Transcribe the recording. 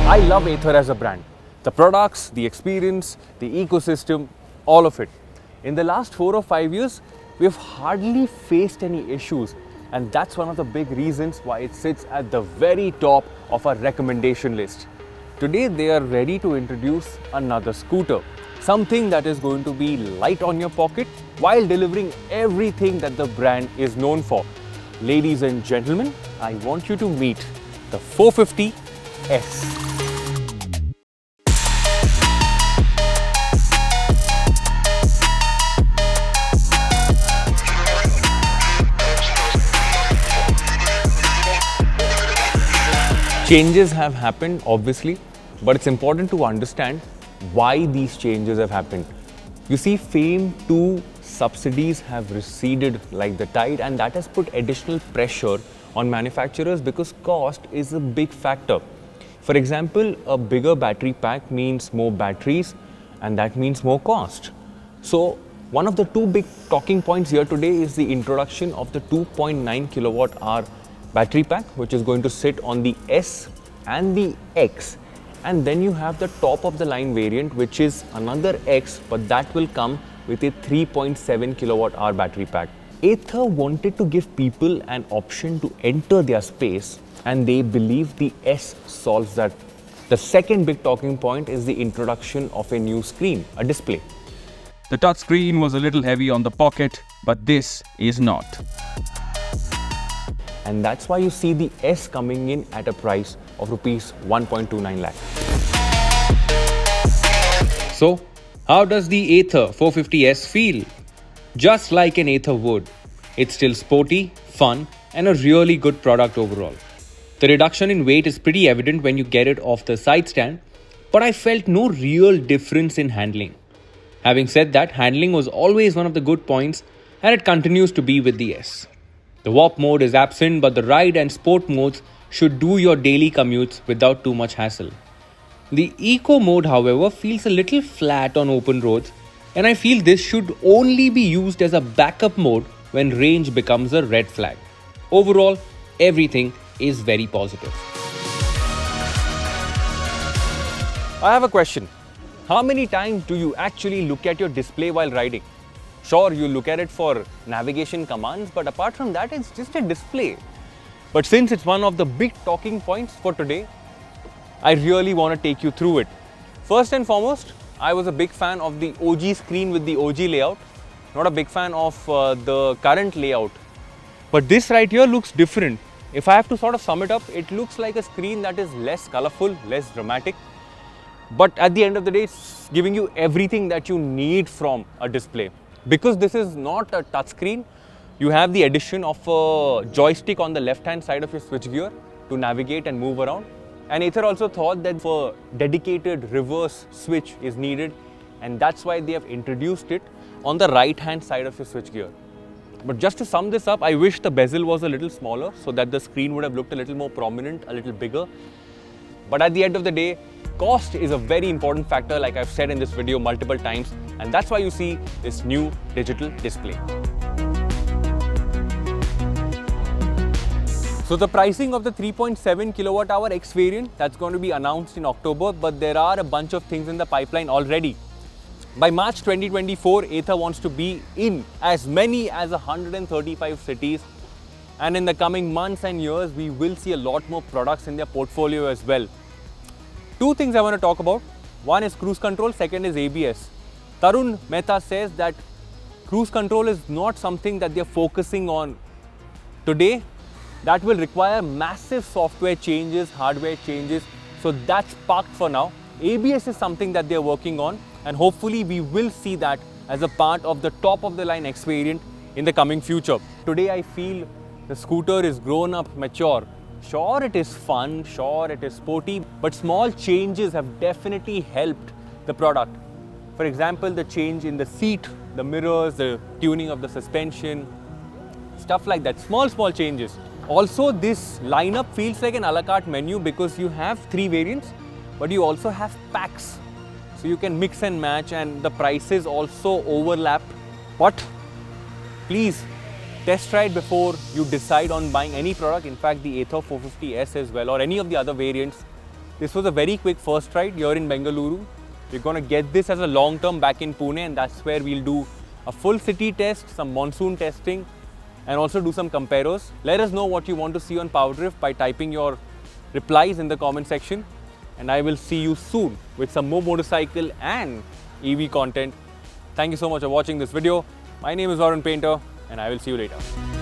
I love Ather as a brand. The products, the experience, the ecosystem, all of it. In the last 4 or 5 years, we have hardly faced any issues, and that's one of the big reasons why it sits at the very top of our recommendation list. Today, they are ready to introduce another scooter, something that is going to be light on your pocket while delivering everything that the brand is known for. Ladies and gentlemen, I want you to meet the 450S. Changes have happened, obviously, but it's important to understand why these changes have happened. You see, FAME 2 subsidies have receded like the tide, and that has put additional pressure on manufacturers because cost is a big factor. For example, a bigger battery pack means more batteries, and that means more cost. So, one of the two big talking points here today is the introduction of the 2.9 kilowatt hour battery pack, which is going to sit on the S and the X, and then you have the top of the line variant, which is another X, but that will come with a 3.7 kilowatt hour battery pack. Ather wanted to give people an option to enter their space, and they believe the S solves that. The second big talking point is the introduction of a new screen, a display. The touch screen was a little heavy on the pocket, but this is not. And that's why you see the S coming in at a price of rupees 1.29 lakh. So, how does the Ather 450S feel? Just like an Ather would. It's still sporty, fun, and a really good product overall. The reduction in weight is pretty evident when you get it off the side stand, but I felt no real difference in handling. Having said that, handling was always one of the good points, and it continues to be with the S. The warp mode is absent, but the ride and sport modes should do your daily commutes without too much hassle. The eco mode, however, feels a little flat on open roads, and I feel this should only be used as a backup mode when range becomes a red flag. Overall, everything is very positive. I have a question. How many times do you actually look at your display while riding? Sure, you look at it for navigation commands, but apart from that, it's just a display. But since it's one of the big talking points for today, I really want to take you through it. First and foremost, I was a big fan of the OG screen with the OG layout, not a big fan of the current layout. But this right here looks different. If I have to sort of sum it up, it looks like a screen that is less colorful, less dramatic. But at the end of the day, it's giving you everything that you need from a display. Because this is not a touchscreen, you have the addition of a joystick on the left-hand side of your switchgear to navigate and move around. And Ather also thought that a dedicated reverse switch is needed, and that's why they have introduced it on the right-hand side of your switchgear. But just to sum this up, I wish the bezel was a little smaller so that the screen would have looked a little more prominent, a little bigger. But at the end of the day, cost is a very important factor, like I've said in this video multiple times, and that's why you see this new digital display. So the pricing of the 3.7 kilowatt hour X variant, that's going to be announced in October, but there are a bunch of things in the pipeline already. By March 2024, Ather wants to be in as many as 135 cities, and in the coming months and years, we will see a lot more products in their portfolio as well. Two things I want to talk about. One is cruise control, second is ABS. Varun Painter says that cruise control is not something that they're focusing on today. That will require massive software changes, hardware changes. So that's parked for now. ABS is something that they're working on, and hopefully we will see that as a part of the top of the line X variant in the coming future. Today I feel the scooter is grown up, mature. Sure, it is fun, sure, it is sporty, but small changes have definitely helped the product. For example, the change in the seat, the mirrors, the tuning of the suspension, stuff like that, small changes. Also, this lineup feels like an a la carte menu because you have 3 variants, but you also have packs. So you can mix and match, and the prices also overlap. But please test ride before you decide on buying any product. In fact, the Ather 450S as well, or any of the other variants. This was a very quick first ride here in Bengaluru. We're going to get this as a long term back in Pune, and that's where we'll do a full city test, some monsoon testing, and also do some comparos. Let us know what you want to see on PowerDrift by typing your replies in the comment section, and I will see you soon with some more motorcycle and EV content. Thank you so much for watching this video. My name is Varun Painter, and I will see you later.